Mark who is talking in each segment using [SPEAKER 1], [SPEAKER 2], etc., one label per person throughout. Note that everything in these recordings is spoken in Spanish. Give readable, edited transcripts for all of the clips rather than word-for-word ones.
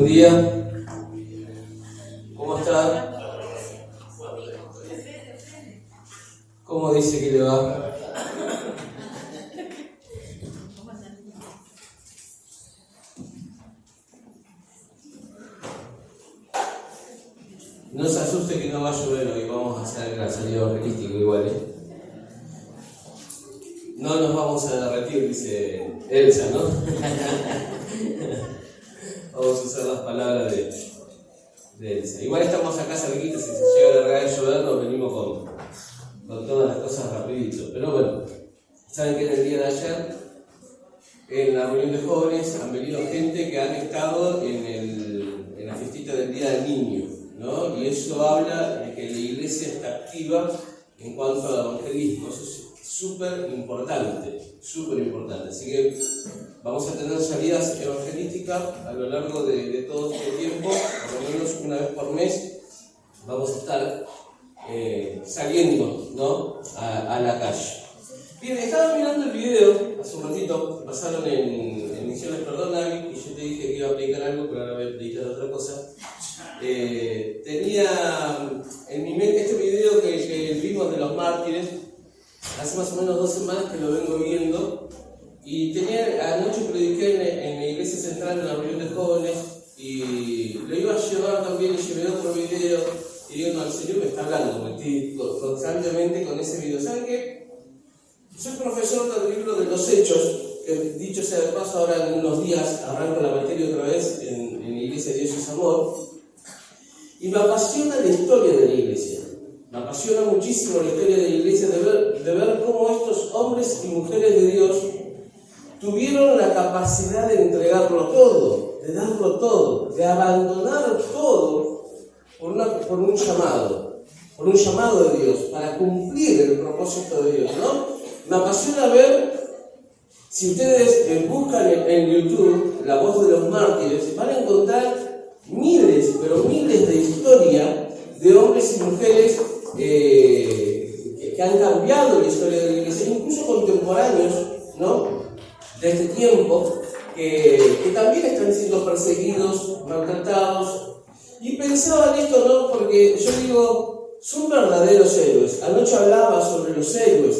[SPEAKER 1] día. ¿Cómo está? ¿Cómo dice que le va? No se asuste que no va a llover hoy, vamos a hacer el salido evangelístico igual, ¿eh? No nos vamos a derretir, dice Elsa, ¿no? Vamos a usar las palabras de Elsa. Igual estamos acá cerquitas, si se llega a largar el llover nos venimos con todas las cosas rapidito. Pero bueno, saben que en el día de ayer, en la reunión de jóvenes, han venido gente que han estado en la fiestita del Día del Niño, ¿no? Y eso habla de que la iglesia está activa en cuanto al evangelismo. Eso es súper importante, súper importante. Así que vamos a tener salidas evangelísticas a lo largo de todo este tiempo, por lo menos una vez por mes vamos a estar saliendo, ¿no? a la calle. Bien, estaba mirando el video hace un ratito, pasaron en Misiones Perdona, y yo te dije que iba a predicar algo, pero ahora voy a predicar otra cosa. Tenía en mi mente este video que vimos de los mártires, hace más o menos 2 semanas que lo vengo viendo, y anoche prediqué en la iglesia central en la reunión de jóvenes, y lo iba a llevar también, y llevé otro video, y digo, no, el Señor me está hablando, me estoy constantemente con ese video. ¿Saben qué? Soy profesor del libro de los Hechos, que dicho sea de paso, ahora en unos días arranco la materia otra vez en la iglesia Dios es Amor, y me apasiona la historia de la iglesia. Me apasiona muchísimo la historia de la iglesia, de ver cómo estos hombres y mujeres de Dios tuvieron la capacidad de entregarlo todo, de darlo todo, de abandonar todo por un llamado de Dios, para cumplir el propósito de Dios, ¿no? Me apasiona ver, si ustedes buscan en YouTube La Voz de los Mártires, van a encontrar miles, pero miles de historias de hombres y mujeres que han cambiado la historia de la iglesia, incluso contemporáneos, ¿no? De este tiempo, que también están siendo perseguidos, maltratados. Y pensaba en esto, ¿no? Porque yo digo, son verdaderos héroes. Anoche hablaba sobre los héroes,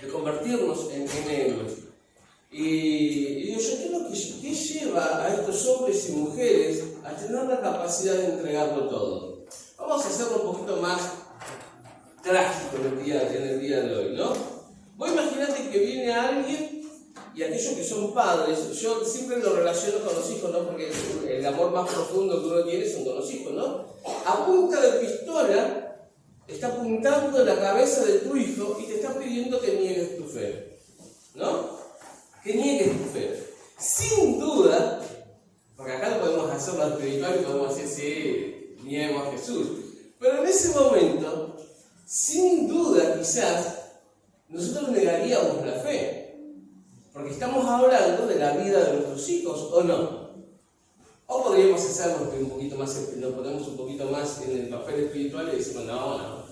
[SPEAKER 1] de convertirnos en héroes. Y digo, ¿qué lleva a estos hombres y mujeres a tener la capacidad de entregarlo todo? Vamos a hacerlo un poquito más trágico en el día de hoy, ¿no? Vos imaginate que viene alguien, y aquellos que son padres, yo siempre lo relaciono con los hijos, ¿no? Porque el amor más profundo que uno tiene son con los hijos, ¿no? A punta de pistola está apuntando la cabeza de tu hijo y te está pidiendo que niegues tu fe, ¿no? Que niegues tu fe. Sin duda, porque acá no podemos hacer lo espiritual y podemos decir, sí, niego a Jesús. Pero en ese momento, sin duda, quizás, nosotros negaríamos la fe. Porque estamos hablando de la vida de nuestros hijos, ¿o no? O podríamos hacerlo un poquito más, lo ponemos un poquito más en el papel espiritual y decimos, no,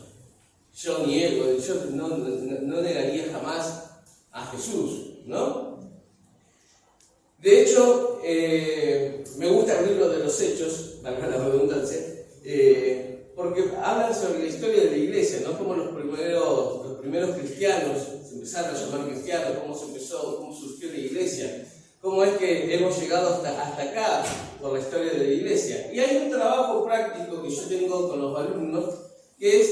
[SPEAKER 1] yo niego, yo no negaría jamás a Jesús, ¿no? De hecho, me gusta el libro de los Hechos, valga la redundancia, porque hablan sobre la historia de la iglesia, ¿no? Como los primeros cristianos se empezaron a llamar cristianos, cómo surgió la iglesia, cómo es que hemos llegado hasta acá por la historia de la iglesia. Y hay un trabajo práctico que yo tengo con los alumnos, que es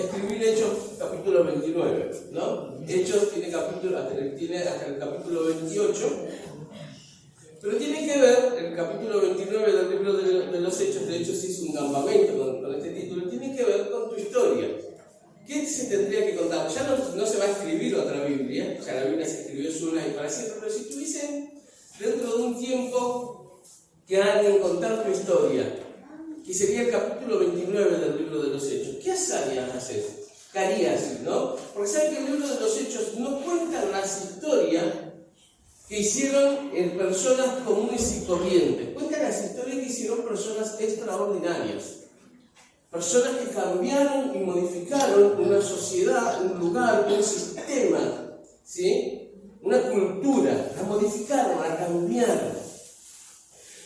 [SPEAKER 1] escribir Hechos capítulo 29, ¿no? Hechos tiene hasta el capítulo 28, pero tiene que ver, el capítulo 29 del libro de los Hechos, de hecho se hizo un campamento con este título, tiene que ver con tu historia. ¿Qué se tendría que contar? Ya no se va a escribir otra Biblia, ya la Biblia se escribió sola y para siempre, pero si tuviesen dentro de un tiempo que alguien contar tu historia, que sería el capítulo 29 del libro de los Hechos, ¿qué harías? ¿Qué harías, no? Porque saben que el libro de los Hechos no cuenta las historias que hicieron personas comunes y corrientes, cuenta las historias que hicieron personas extraordinarias. Personas que cambiaron y modificaron una sociedad, un lugar, un sistema, ¿sí? Una cultura, la modificaron, la cambiaron.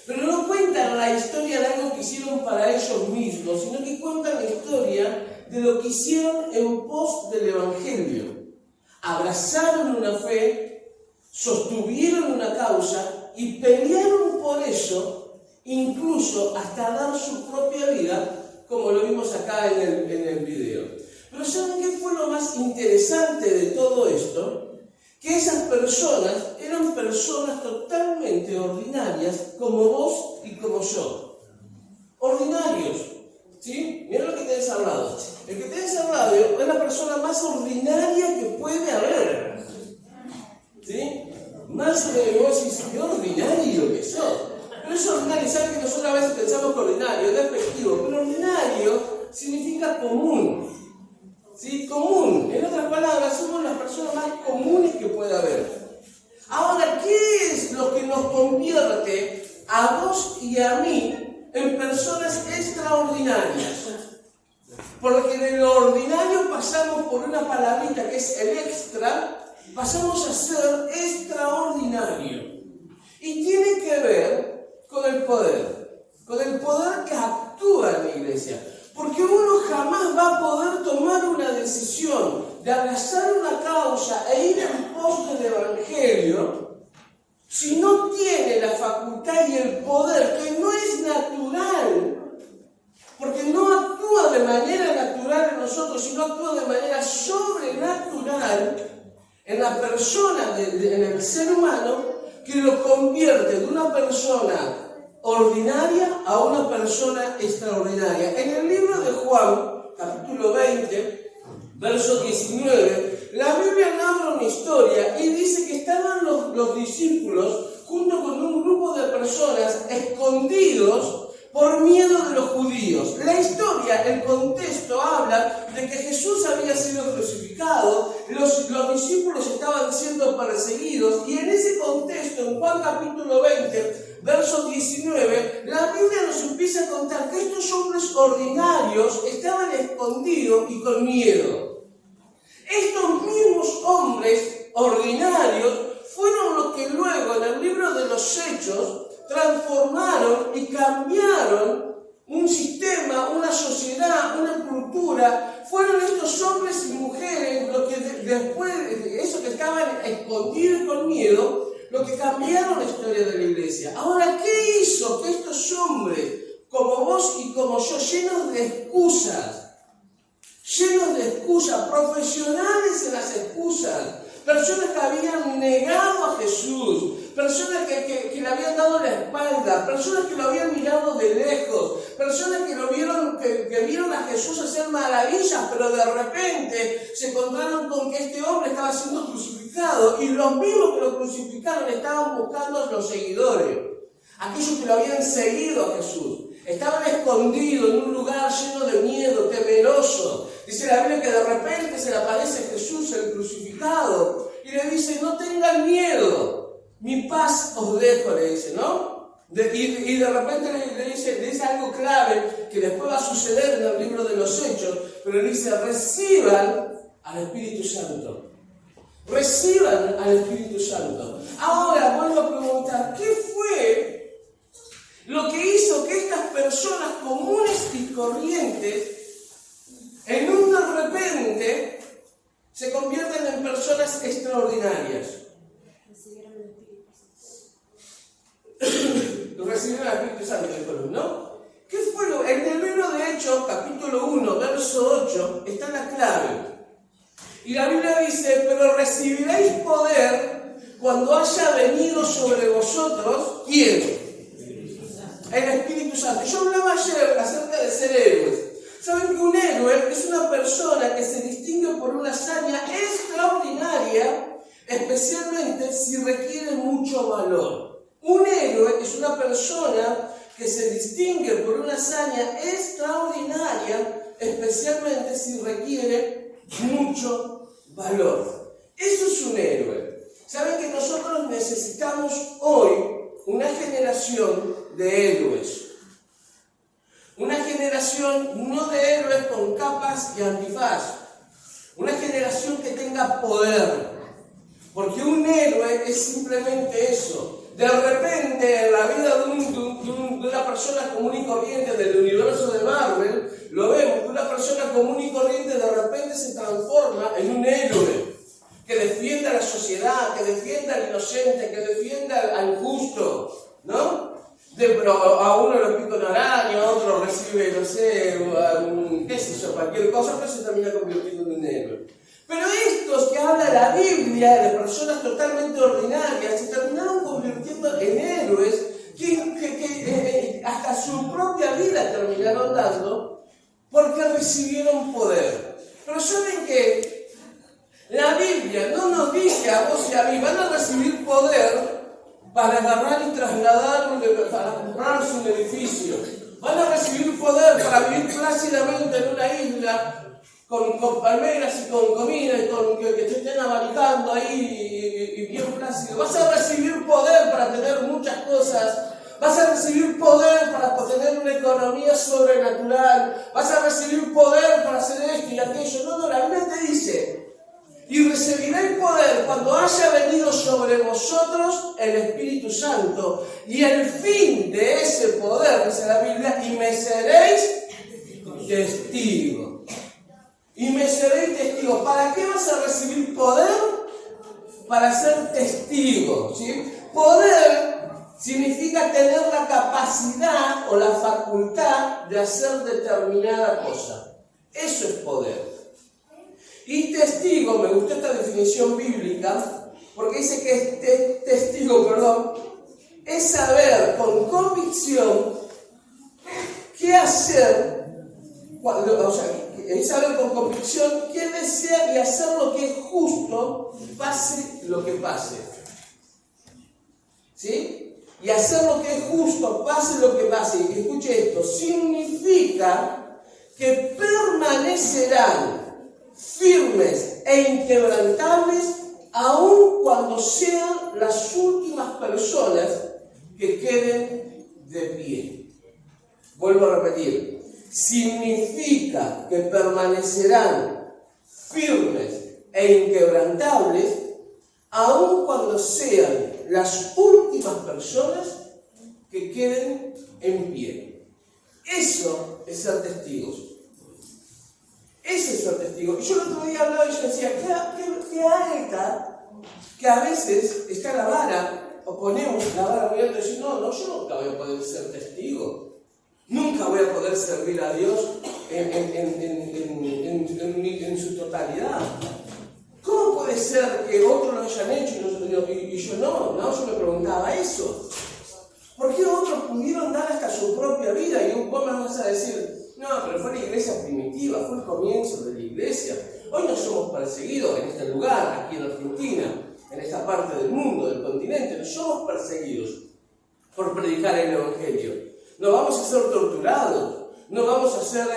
[SPEAKER 1] Pero no cuenta cuentan la historia de algo que hicieron para ellos mismos, sino que cuentan la historia de lo que hicieron en pos del Evangelio. Abrazaron una fe, sostuvieron una causa y pelearon por eso, incluso hasta dar su propia vida, como lo vimos acá en el video. Pero ¿saben qué fue lo más interesante de todo esto? Que esas personas eran personas totalmente ordinarias, como vos y como yo. Ordinarios, ¿sí? Mirá lo que tenés al lado. El que tenés al lado es la persona más ordinaria que puede haber, ¿sí? Más de vos y qué ordinario que sos. Pero es ordinario, ¿saben que nosotros a veces pensamos que ordinario es despectivo? Pero ordinario significa común. ¿Sí? Común. En otras palabras, somos las personas más comunes que puede haber. Ahora, ¿qué es lo que nos convierte a vos y a mí en personas extraordinarias? Porque de lo ordinario pasamos por una palabrita que es el extra, pasamos a ser extraordinario. Y tiene que ver con el poder que actúa en la iglesia. Porque uno jamás va a poder tomar una decisión de abrazar una causa e ir en pos del Evangelio si no tiene la facultad y el poder, que no es natural, porque no actúa de manera natural en nosotros, sino actúa de manera sobrenatural en la persona, en el ser humano, que lo convierte de una persona ordinaria a una persona extraordinaria. En el libro de Juan, capítulo 20, verso 19, la Biblia narra una historia y dice que estaban los discípulos junto con un grupo de personas escondidos por miedo de los judíos. La historia, el contexto habla de que Jesús había sido crucificado, los discípulos estaban siendo perseguidos y en ese contexto, en Juan capítulo 20, verso 19, la Biblia nos empieza a contar que estos hombres ordinarios estaban escondidos y con miedo. Estos mismos hombres ordinarios fueron los que luego en el libro de los Hechos transformaron y cambiaron un sistema, una sociedad, una cultura. Fueron estos hombres y mujeres los que después, esos que estaban escondidos y con miedo, lo que cambiaron la historia de la iglesia. Ahora, ¿qué hizo que estos hombres, como vos y como yo, llenos de excusas, profesionales en las excusas, personas que habían negado a Jesús, personas que le habían dado la espalda, personas que lo habían mirado de lejos, personas que vieron a Jesús hacer maravillas, pero de repente se encontraron con que este hombre estaba siendo crucificado y los mismos que lo crucificaron estaban buscando a los seguidores, aquellos que lo habían seguido a Jesús. Estaban escondidos en un lugar lleno de miedo, temeroso. Dice la Biblia que de repente se le aparece Jesús, el crucificado, y le dice: no tengan miedo, mi paz os dejo, le dice, ¿no? Y de repente le dice algo clave que después va a suceder en el libro de los Hechos, pero le dice: reciban al Espíritu Santo. Reciban al Espíritu Santo. Ahora vuelvo a preguntar, ¿qué fue lo que hizo que estas personas comunes y corrientes en un de repente se conviertan en personas extraordinarias? Recibieron al Espíritu Santo, ¿no? ¿Qué fue lo? En el libro de Hechos, capítulo 1, verso 8, está la clave. Y la Biblia dice: pero recibiréis poder cuando haya venido sobre vosotros, ¿quién? El Espíritu Santo. Yo hablaba ayer acerca de ser héroes. ¿Saben que un héroe es una persona que se distingue por una hazaña extraordinaria, especialmente si requiere mucho valor? Un héroe es una persona que se distingue por una hazaña extraordinaria, especialmente si requiere mucho valor. Eso es un héroe. ¿Saben que nosotros necesitamos hoy una generación de héroes? Una generación no de héroes con capas y antifaz. Una generación que tenga poder. Porque un héroe es simplemente eso. De repente, en la vida de una persona común y corriente del universo de Marvel, lo vemos que una persona común y corriente de repente se transforma en un héroe que defienda a la sociedad, que defienda al inocente, que defienda al justo, ¿no? A uno lo pica una araña, a otro recibe, no sé, qué sé yo, cualquier cosa, pero se termina convirtiendo en un héroe. Pero estos que habla la Biblia de personas totalmente ordinarias se terminaron convirtiendo en héroes que hasta su propia vida terminaron dando porque recibieron poder. Pero ¿saben qué? La Biblia no nos dice a vos y a mí, van a recibir poder para agarrar y trasladar, para comprarse un edificio. Van a recibir poder para vivir plácidamente en una isla con palmeras y con comida y con que te estén abanicando ahí y bien plácido. Vas a recibir poder para tener muchas cosas. Vas a recibir poder para tener una economía sobrenatural. Vas a recibir poder para hacer esto y aquello. No, la Biblia te dice: y recibiréis poder cuando haya venido sobre vosotros el Espíritu Santo. Y el fin de ese poder, dice la Biblia, y me seréis testigos. Y me seréis testigos. ¿Para qué vas a recibir poder? Para ser testigo, ¿sí? Poder significa tener la capacidad o la facultad de hacer determinada cosa. Eso es poder. Y testigo, me gustó esta definición bíblica, porque dice que testigo, es saber con convicción qué hacer, es saber con convicción qué desear y hacer lo que es justo, pase lo que pase. ¿Sí? Y hacer lo que es justo, pase lo que pase. Y escuche esto, significa que permanecerán firmes e inquebrantables aun cuando sean las últimas personas que queden de pie. Vuelvo a repetir, significa que permanecerán firmes e inquebrantables aun cuando sean las últimas personas que queden en pie. Eso es ser testigos. Ese es ser testigo. Y yo el otro día hablaba y yo decía, qué alta, que a veces está la vara, o ponemos la vara muy alta y decimos, no, yo nunca voy a poder ser testigo. Nunca voy a poder servir a Dios en su totalidad. ¿Cómo puede ser que otros lo hayan hecho y yo no? Yo me preguntaba eso. ¿Por qué otros pudieron dar hasta su propia vida? Y vos me vas a decir, no, pero fue la iglesia primitiva, fue el comienzo de la iglesia. Hoy no somos perseguidos en este lugar, aquí en Argentina, en esta parte del mundo, del continente. No somos perseguidos por predicar el Evangelio. No vamos a ser torturados, no vamos a ser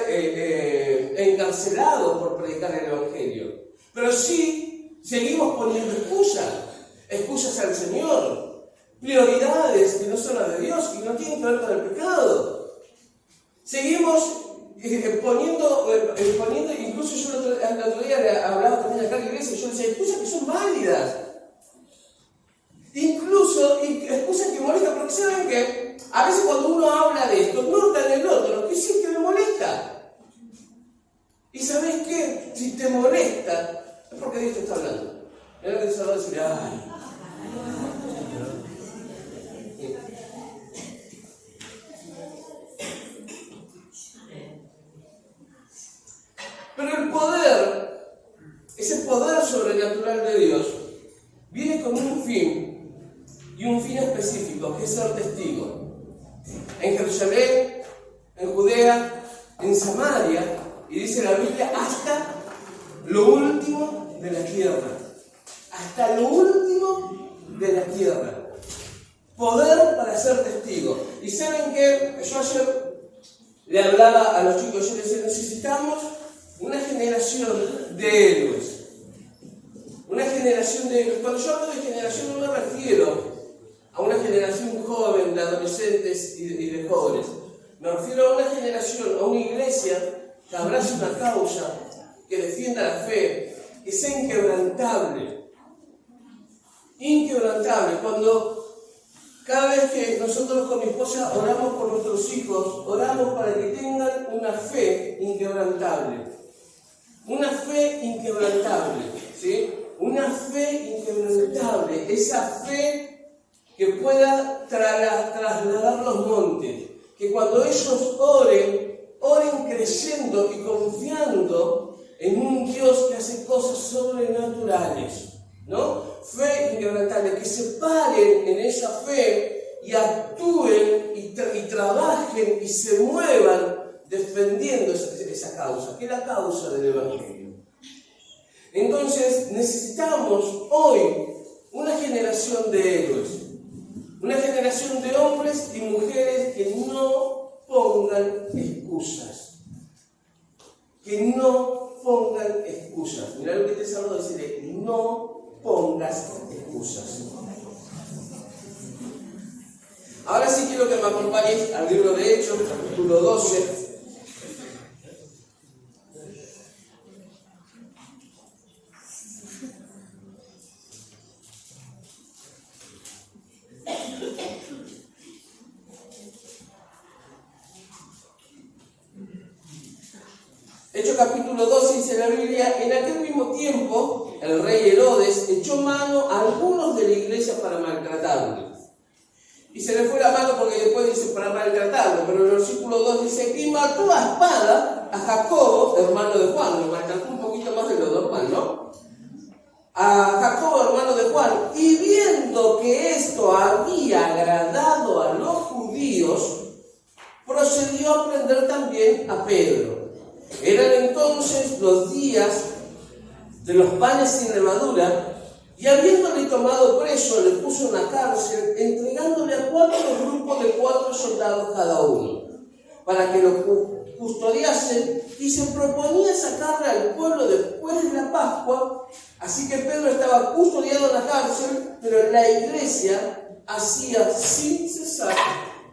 [SPEAKER 1] encarcelados por predicar el Evangelio. Pero sí seguimos poniendo excusas al Señor, prioridades que no son las de Dios, que no tienen que ver con el pecado. Seguimos poniendo, incluso yo el otro día le hablaba también acá en la iglesia, y yo decía, excusas que son válidas. Incluso excusas que molestan, porque saben que a veces cuando uno habla de esto, nota en el otro que sí que me molesta. Y ¿sabés qué? Si te molesta, es porque Dios te está hablando. Y ahora que te va a decir, ay. Pero el poder, ese poder sobrenatural de Dios, viene con un fin, y un fin específico, que es ser testigo. En Jerusalén, en Judea, en Samaria, y dice la Biblia, hasta lo último de la tierra. Hasta lo último de la tierra. Poder para ser testigo. Y saben que yo ayer le hablaba a los chicos, yo les decía, necesitamos una generación de héroes. Una generación de héroes. Cuando yo hablo de generación no me refiero a una generación joven de adolescentes y de jóvenes. Me refiero a una generación, a una iglesia que abrace una causa, que defienda la fe, que sea inquebrantable. Inquebrantable. Cuando Cada vez que nosotros con mi esposa oramos por nuestros hijos, oramos para que tengan una fe inquebrantable. Una fe inquebrantable, ¿sí? Una fe inquebrantable. Esa fe que pueda trasladar los montes. Que cuando ellos oren creyendo y confiando en un Dios que hace cosas sobrenaturales. ¿No? Fe inquebrantable, que se paren en esa fe y actúen y trabajen y se muevan defendiendo esa causa, que es la causa del Evangelio. Entonces necesitamos hoy una generación de héroes, una generación de hombres y mujeres que no pongan excusas, que no pongan excusas. Mirá lo que te salgo de decirle, no pongas excusas. Ahora sí quiero que me acompañes al libro de Hechos, capítulo 12. Hechos capítulo 12 dice la Biblia: en aquel mismo tiempo el rey Herodes echó mano a algunos de la iglesia para maltratarlo. Y se le fue la mano porque después dice para maltratarlo, pero en el versículo 2 dice: y mató a espada a Jacobo, hermano de Juan. Lo maltrató un poquito más de lo normal, ¿no? A Jacobo, hermano de Juan. Y viendo que esto había agradado a los judíos, procedió a prender también a Pedro. Eran entonces los días de los panes sin levadura, y habiéndole tomado preso, le puso en la cárcel, entregándole a 4 grupos de 4 soldados cada uno, para que lo custodiasen, y se proponía sacarle al pueblo después de la Pascua. Así que Pedro estaba custodiado en la cárcel, pero la iglesia hacía sin cesar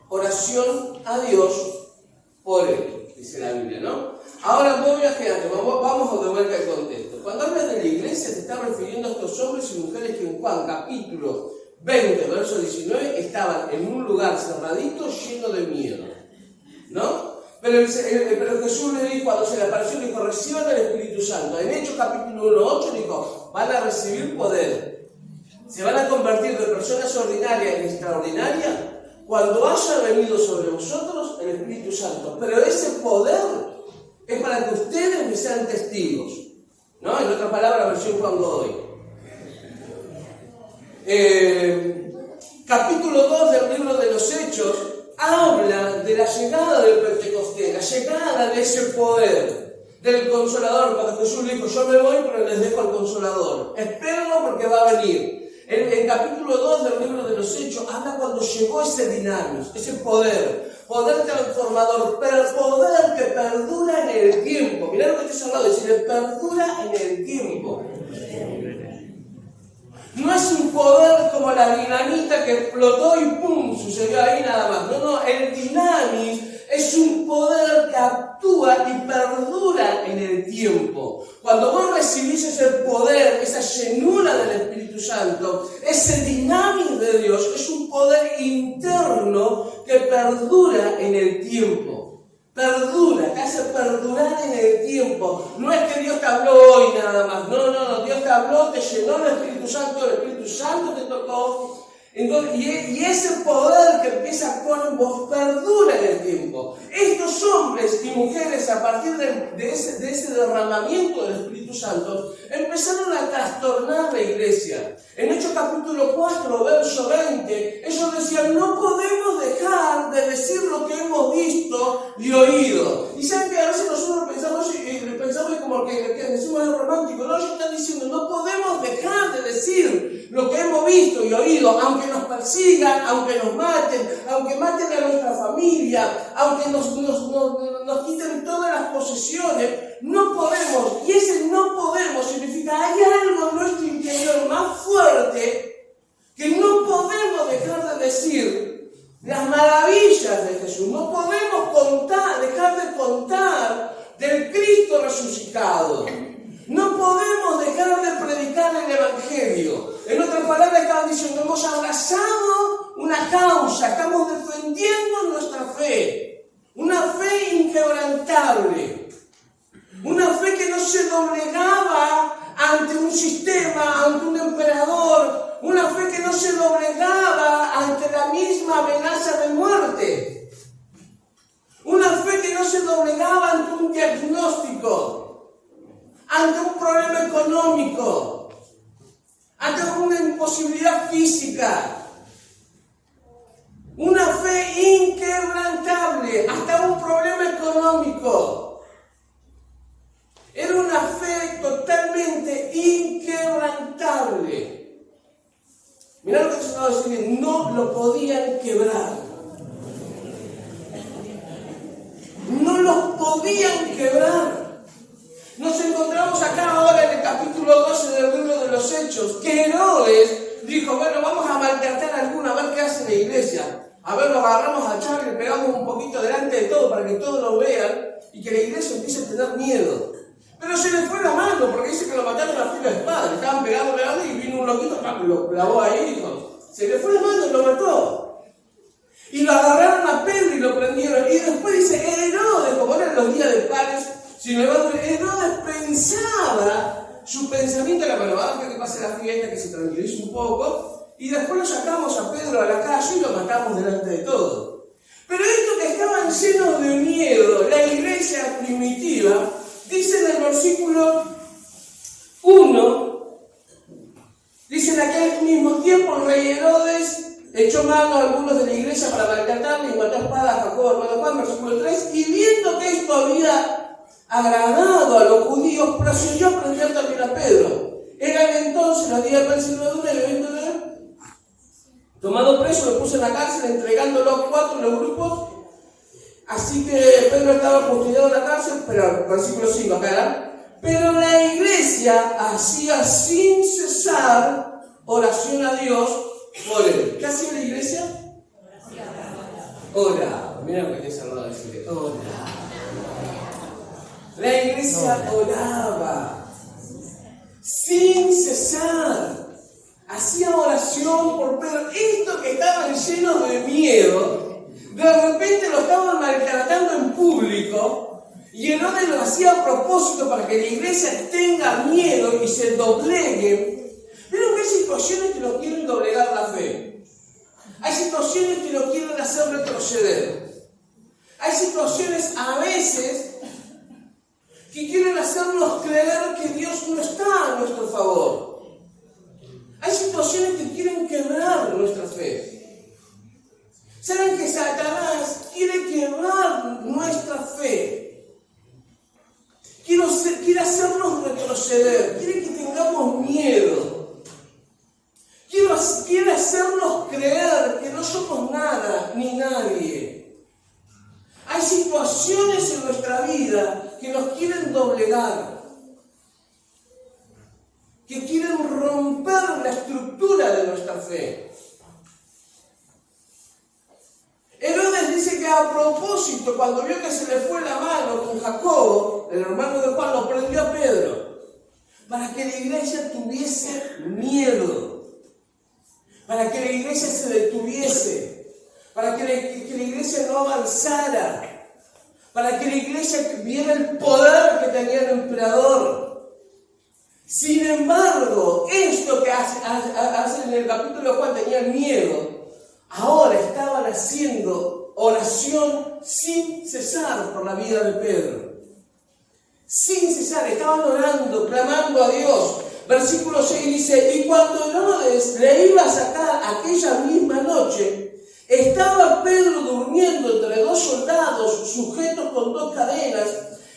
[SPEAKER 1] oración a Dios por él, dice la Biblia, ¿no? Ahora vamos a vuelta al contexto. Cuando habla de la iglesia se está refiriendo a estos hombres y mujeres que en Juan capítulo 20, verso 19, estaban en un lugar cerradito lleno de miedo, ¿no? Pero Jesús le dijo, cuando se le apareció, le dijo: reciban el Espíritu Santo. En Hechos capítulo 1:8 dijo: van a recibir poder. Se van a convertir de personas ordinarias en extraordinarias cuando haya venido sobre vosotros el Espíritu Santo. Pero ese poder es para que ustedes me sean testigos, ¿no? En otra palabra, versión Juan Godoy. Capítulo 2 del libro de los Hechos habla de la llegada del Pentecostés, la llegada de ese poder, del Consolador. Cuando Jesús le dijo: yo me voy, pero les dejo al Consolador. Espérenlo porque va a venir. En capítulo 2 del libro de los Hechos habla cuando llegó ese dinamis, ese poder transformador, pero poder que perdura en el tiempo. Mirá lo que te he hablado, decir, perdura en el tiempo. No es un poder como la dinamita que explotó y ¡pum!, sucedió ahí nada más. No, el dinamis es un poder que actúa y perdura en el tiempo. Cuando vos recibís ese poder, esa llenura del Espíritu Santo, ese dinamis de Dios, es un poder interno que perdura en el tiempo. Perdura, te hace perdurar en el tiempo. No es que Dios te habló hoy nada más. No, Dios te habló, te llenó el Espíritu Santo te tocó. Entonces, y ese poder que empieza a actuar en vos perdura en el tiempo. Estos hombres y mujeres, a partir de ese derramamiento del Espíritu Santo, empezaron a trastornar la iglesia. En Hechos capítulo 4, verso 20, ellos decían: no podemos dejar de decir lo que hemos visto y oído. Y saben que a veces nosotros pensamos como que decimos es romántico. No, ellos están diciendo: no podemos dejar de decir lo que hemos visto y oído, aunque nos persigan, aunque nos maten, aunque maten a nuestra familia, aunque nos quiten todas las posesiones. No podemos, y ese no podemos significa hay algo en nuestro interior más fuerte que no podemos dejar de decir las maravillas de Jesús. No podemos dejar de contar del Cristo resucitado. No podemos dejar de predicar el Evangelio. En otras palabras, estaban diciendo: hemos abrazado una causa
[SPEAKER 2] se doblegaba ante un sistema, ante un emperador, una fe que no se doblegaba ante la misma amenaza de muerte, una fe que no se doblegaba ante un diagnóstico, ante un problema económico, ante una imposibilidad física. Una fe inquebrantable, hasta un problema económico. Era una fe totalmente inquebrantable. Mirá lo que se estaba diciendo, no lo podían quebrar. No los podían quebrar. Nos encontramos acá ahora en el capítulo 12 del libro de los Hechos, que Herodes dijo, bueno, vamos a maltratar a alguno, a ver qué hace la iglesia. A ver, lo agarramos a Charlie, le pegamos un poquito delante de todo para que todos lo vean y que la iglesia empiece a tener miedo. Pero se le fue la mano, porque dice que lo mataron a filo de espada. Le estaban pegando y vino un loquito, lo clavó ahí y dijo, se le fue la mano y lo mató. Y lo agarraron a Pedro y lo prendieron. Y después dice, Herodes, como eran los días de pares, Herodes pensaba, su pensamiento era, bueno, vamos a que pase la fiesta, que se tranquilice un poco. Y después lo sacamos a Pedro a la calle y lo matamos delante de todo. Pero esto que estaban llenos de miedo, la iglesia primitiva, dice en el versículo 1, dice en aquel mismo tiempo el rey Herodes echó mano a algunos de la iglesia para maltratarle y mató a espada a Jacobo, hermano Juan, versículo 3, y viendo que esto había agradado a los judíos, procedió a prender también a Pedro. Eran entonces los días de la sinagoga y viéndole, tomado preso, lo puso en la cárcel, entregándolo a 4 de los grupos. Así que Pedro estaba custodiado en la cárcel, pero versículo 5 acá, pero la iglesia hacía sin cesar oración a Dios por él. ¿Qué hacía la iglesia? Ora. Mira lo que te he saludado a decirle, ora. La iglesia oraba sin cesar. Hacía oración por Pedro. Estos que estaban llenos de miedo, de repente lo estaban maltratando en público y Herodes lo hacía a propósito para que la iglesia tenga miedo y se doblegue. Pero hay situaciones que nos quieren doblegar la fe. Hay situaciones que nos quieren hacer retroceder. Hay situaciones a veces que quieren hacernos creer que Dios no está a nuestro favor. Hay situaciones que quieren quebrar nuestra fe. ¿Saben que Satanás quiere quebrar nuestra fe? Quiere hacernos retroceder, quiere que tengamos miedo. Quiere hacernos creer que no somos nada ni nadie. Hay situaciones en nuestra vida que nos quieren doblegar, que quieren romper la estructura de nuestra fe. Herodes dice que a propósito, cuando vio que se le fue la mano con Jacobo, el hermano de Juan, lo prendió a Pedro, para que la iglesia tuviese miedo, para que la iglesia se detuviese, para que la iglesia no avanzara, para que la iglesia viera el poder que tenía el emperador. Sin embargo, esto que hace en el capítulo de Juan tenían miedo, ahora estaban haciendo oración sin cesar por la vida de Pedro. Sin cesar, estaban orando, clamando a Dios. Versículo 6 dice, y cuando Herodes le iba a sacar aquella misma noche, estaba Pedro durmiendo entre 2 soldados sujetos con 2 cadenas,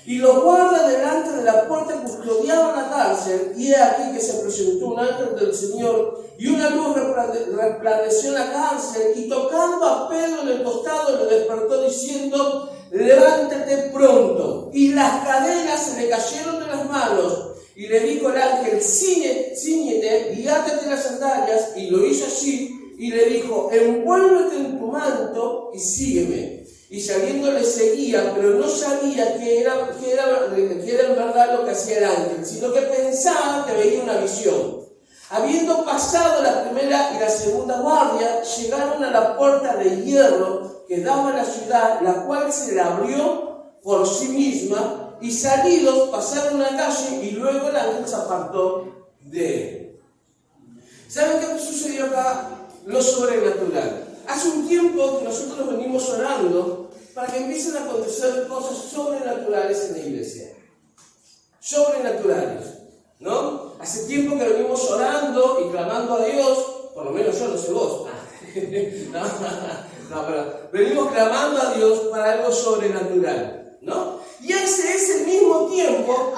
[SPEAKER 2] y los guardas delante de la puerta custodiaban la cárcel, y he aquí que se presentó un ángel del Señor, y una luz resplandeció en la cárcel, y tocando a Pedro en el costado le despertó diciendo, levántate pronto. Y las cadenas se le cayeron de las manos, y le dijo el ángel, cíñete y átate las sandalias, y lo hizo así, y le dijo, envuélvete en tu manto y sígueme. Y saliendo le seguía, pero no sabía que era en verdad lo que hacía el ángel, sino que pensaba que veía una visión. Habiendo pasado la primera y la segunda guardia, llegaron a la puerta de hierro que daba a la ciudad, la cual se le abrió por sí misma, y salidos pasaron una calle y luego el ángel se apartó de él. ¿Saben qué sucedió acá? Lo sobrenatural. Hace un tiempo que nosotros venimos orando para que empiecen a acontecer cosas sobrenaturales en la iglesia. Sobrenaturales, ¿no? Hace tiempo que venimos orando y clamando a Dios, por lo menos yo, no sé vos. No, pero venimos clamando a Dios para algo sobrenatural, ¿no? Y ese es el mismo tiempo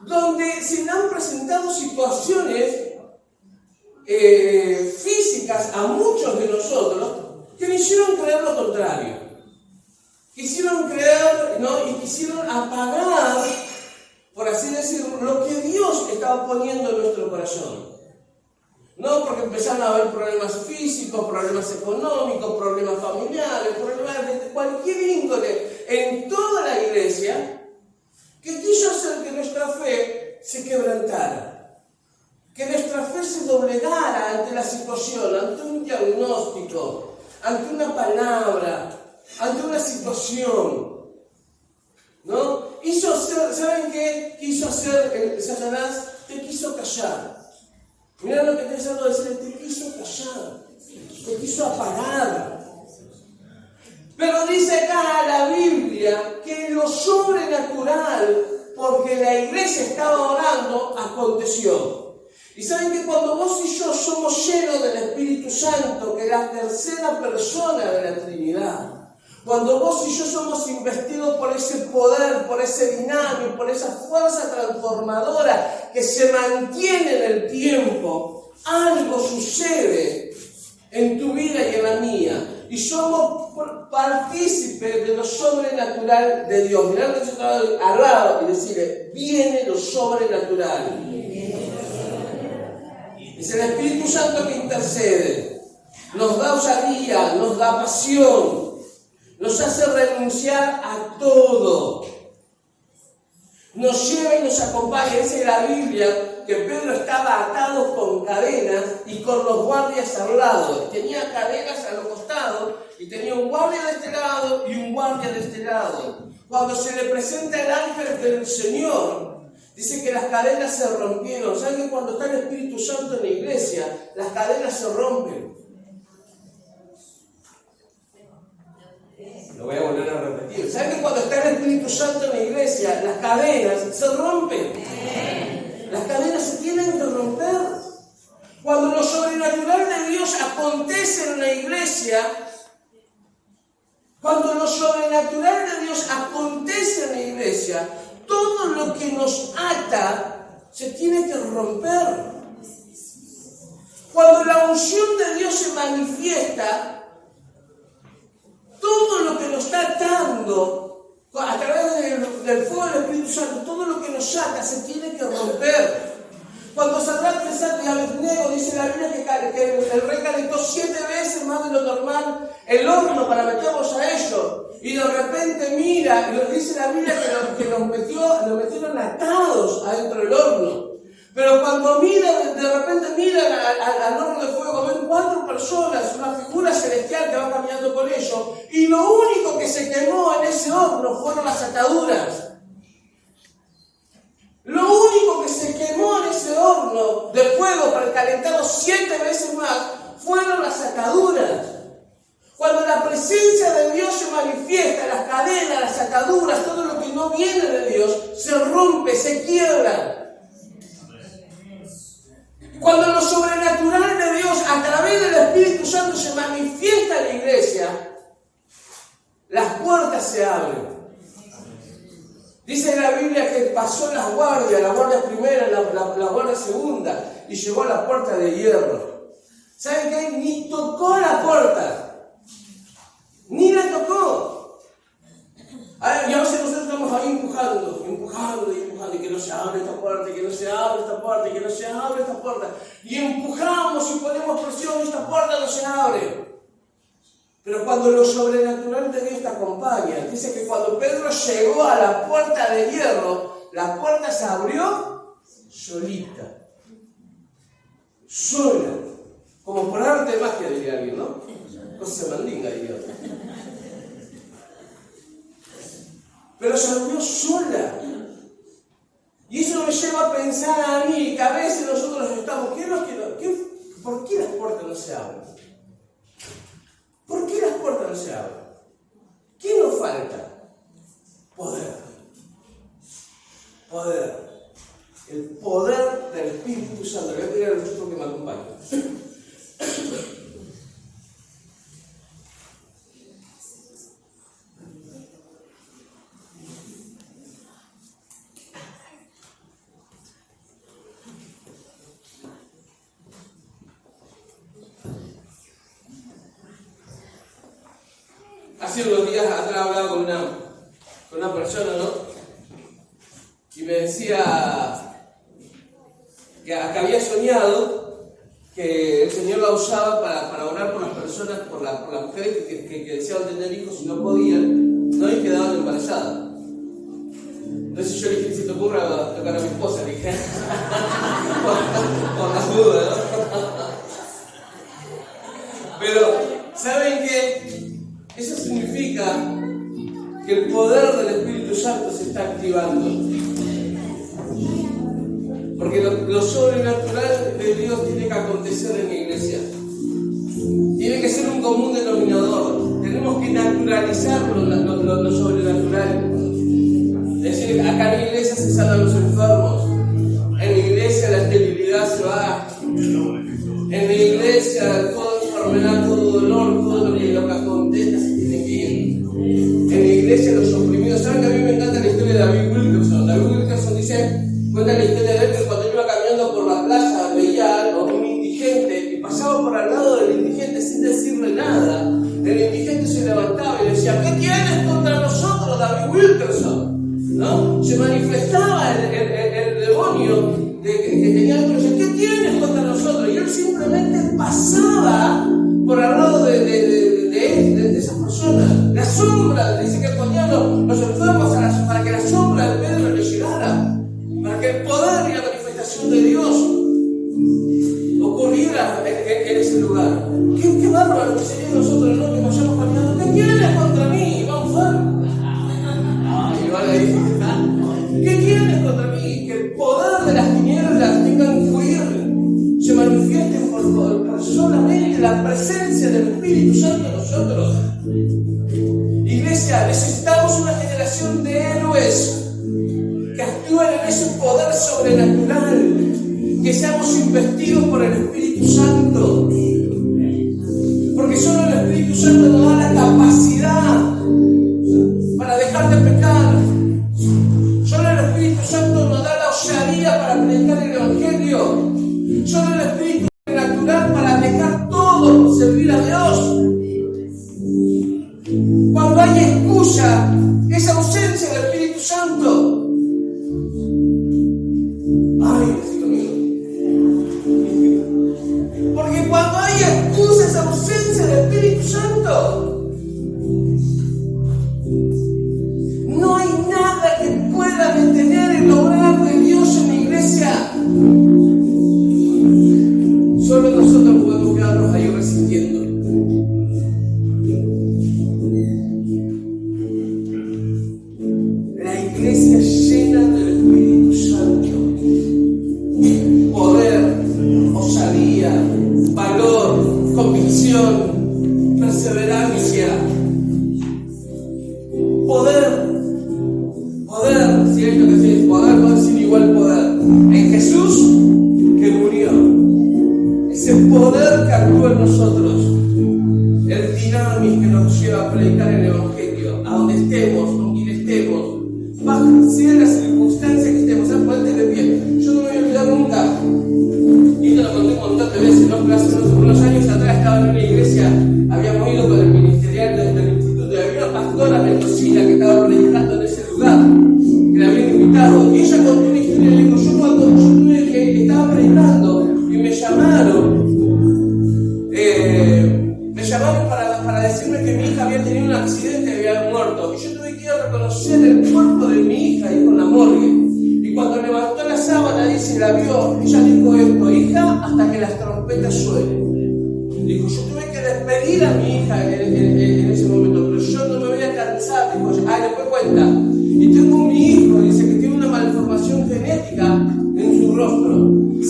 [SPEAKER 2] donde se han presentado situaciones físicas a muchos de nosotros que nos hicieron creer lo contrario. Quisieron creer, ¿no? Y quisieron apagar, por así decirlo, lo que Dios estaba poniendo en nuestro corazón. No, porque empezaron a haber problemas físicos, problemas económicos, problemas familiares, problemas de cualquier índole en toda la iglesia, que quiso hacer que nuestra fe se quebrantara, que nuestra fe se doblegara ante la situación, ante un diagnóstico, ante una palabra, ante una situación, ¿no? ¿Saben qué quiso hacer Satanás? Te quiso callar. Mira lo que te está diciendo, decir, te quiso callar, te quiso apagar. Pero dice acá la Biblia que lo sobrenatural, porque la iglesia estaba orando, aconteció. Y saben que cuando vos y yo somos llenos del Espíritu Santo, que es la tercera persona de la Trinidad, cuando vos y yo somos investidos por ese poder, por ese dinámico, por esa fuerza transformadora que se mantiene en el tiempo, algo sucede en tu vida y en la mía. Y somos partícipes de lo sobrenatural de Dios. Mirá que yo estaba al lado y decirle, viene lo sobrenatural. Es el Espíritu Santo que intercede. Nos da osadía, nos da pasión. Nos hace renunciar a todo. Nos lleva y nos acompaña. Dice la Biblia que Pedro estaba atado con cadenas y con los guardias al lado. Tenía cadenas a los costados y tenía un guardia de este lado y un guardia de este lado. Cuando se le presenta el ángel del Señor, dice que las cadenas se rompieron. ¿Saben que cuando está el Espíritu Santo en la iglesia, las cadenas se rompen? Lo voy a volver a repetir. ¿Saben que cuando está el Espíritu Santo en la iglesia, las cadenas se rompen? Las cadenas se tienen que romper. Cuando lo sobrenatural de Dios acontece en la iglesia, cuando lo sobrenatural de Dios acontece en la iglesia, todo lo que nos ata se tiene que romper. Cuando la unción de Dios se manifiesta, todo lo que nos está atando, a través del fuego del Espíritu Santo, todo lo que nos ata se tiene que romper. Cuando Sadrach, Mesach y Abednego, dice la Biblia que el rey calentó 7 veces más de lo normal el horno para meterlos a ellos, y de repente mira, y dice la Biblia que los metieron atados adentro del horno. Pero cuando de repente miran al horno de fuego, ven 4 personas, una figura celestial que va caminando con ellos, y lo único que se quemó en ese horno fueron las ataduras. Lo único que se quemó en ese horno de fuego para calentarlo 7 veces más fueron las ataduras. Cuando la presencia de Dios se manifiesta, las cadenas, las ataduras, todo lo que no viene de Dios, se rompe, se quiebra. Cuando lo sobrenatural de Dios a través del Espíritu Santo se manifiesta en la iglesia, las puertas se abren. Dice la Biblia que pasó la guardia primera, la guardia segunda, y llegó a la puerta de hierro. ¿Saben qué? Ni tocó la puerta. Ni la tocó. Y a veces nosotros estamos ahí empujando, y que no se abre esta puerta, que no se abre esta puerta, que no se abre esta puerta. Y empujamos y ponemos presión y esta puerta no se abre. Pero cuando lo sobrenatural de Dios te acompaña, dice que cuando Pedro llegó a la puerta de hierro, la puerta se abrió solita. Sola. Como por arte de magia, diría alguien, ¿no? Cosa mandinga, diría otro. Pero se abrió sola. Y eso me lleva a pensar a mí que a veces nosotros estamos, ¿por qué las puertas no se abren? ¿Por qué las puertas no se abren? ¿Qué nos falta? Poder. Poder. El poder del Espíritu Santo. Le voy a pedir a los chicos que me acompañen. Hace unos días atrás hablaba con una persona, ¿no? Y me decía que había soñado que el Señor la usaba para orar por las personas, por las mujeres que deseaban tener hijos y no podían, ¿no? Y quedaban embarazadas. Entonces yo le dije, si te ocurra tocar a mi esposa, le dije, por las dudas, ¿no? Pero, ¿saben qué? Eso significa que el poder del Espíritu Santo se está activando. Porque lo sobrenatural de Dios tiene que acontecer en la iglesia. Tiene que ser un común denominador. Tenemos que naturalizar lo sobrenatural. Es decir, acá en la iglesia se sanan los enfermos. En la iglesia la esterilidad se va. En la iglesia toda enfermedad, todo dolor, todo lo que acontezca se tiene que ir. En la iglesia los oprimidos. ¿Saben que a mí me encanta la historia de David Wilkerson? David Wilkerson cuenta la historia de él que cuando iba caminando por la playa veía a un indigente y pasaba por al lado del indigente sin decirle nada. El indigente se levantaba y decía, ¿qué tienes contra nosotros, David Wilkerson? ¿No? Se manifestaba el demonio que tenía dentro y decía, ¿qué tienes contra nosotros? Y él simplemente pasaba por al lado de esas personas. La sombra, dice que ponía los enfermos para que la sombra de Pedro le llegara. Para que el poder y la manifestación de Dios ocurriera en ese lugar. Qué bárbaro que sería nosotros, ¿no? Que vayamos caminando. ¿Qué tienes contra mí? Vamos a ver. Y vale ahí. ¿Qué tienes contra mí? Que el poder de las tinieblas tenga que fluir, se manifieste por solamente la presencia del Espíritu Santo en nosotros. Iglesia, necesitamos una generación de héroes que actúen en ese poder sobrenatural, que seamos investidos por el Espíritu Santo, porque solo el Espíritu Santo nos da la capacidad para dejar de pecar, solo el Espíritu Santo nos da la osadía para predicar el Evangelio, solo el Espíritu Sobrenatural para dejar todo por servir a Dios. Cuando hay excusa, es ausencia del Espíritu Santo. Porque cuando hay excusa, es ausencia del Espíritu Santo. No hay nada que pueda detener el obrar de Dios en la iglesia. Solo nosotros podemos quedarnos ahí resistiendo. La iglesia llena del Espíritu Santo. Poder, osadía, valor, convicción, perseverancia. Poder, si hay lo que se dice, poder sin igual poder. En Jesús que murió. Ese poder que actúa en nosotros. El dinamis que nos lleva a predicar el Evangelio, a donde estemos, con quien estemos, sea la circunstancia que estemos, ponte de pie. Yo no me voy a olvidar nunca, y te lo conté un montón de veces, ¿no? Pero hace unos años atrás estaba en una iglesia, habíamos ido con el ministerial del instituto, y había una pastora mendocina que estaba predicando en ese lugar, que la habían invitado, y ella contó una historia, y dijo, yo cuando estaba predicando, y me llamaron para decirme que mi hija había tenido un accidente y había muerto. Y yo tuve que ir a reconocer el cuerpo de mi hija ahí con la morgue. Y cuando levantó la sábana y se la vio, ella dijo esto, hija, hasta que las trompetas suenen. Dijo, yo tuve que despedir a mi hija en ese momento, pero yo no me voy a cansar. Dijo, después cuenta. Y tengo mi hijo, dice que tiene una malformación genética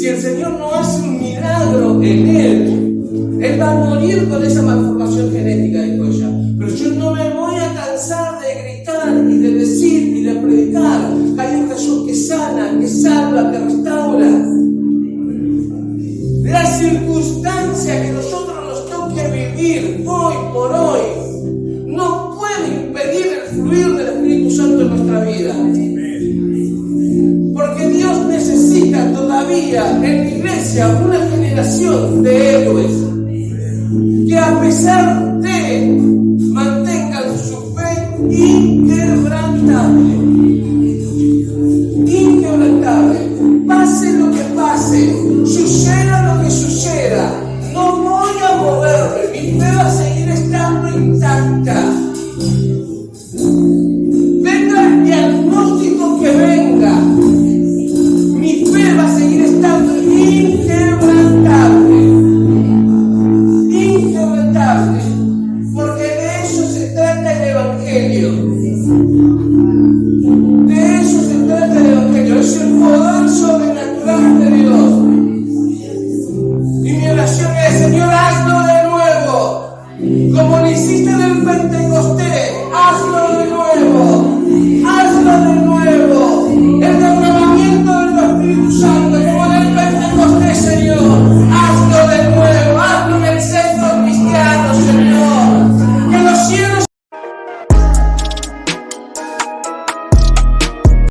[SPEAKER 2] si el Señor no hace un milagro en él va a morir con esa malformación genética, dijo ella. Pero yo no me voy a cansar de gritar y de decir y de predicar. Hay un Jesús que sana, que salva, que restaura. La circunstancia que nosotros nos toque vivir hoy por hoy no puede impedir el fluir del Espíritu Santo en nuestra vida. Porque Dios necesita todavía en la iglesia una generación de héroes que a pesar de mantengan su fe inquebrantable.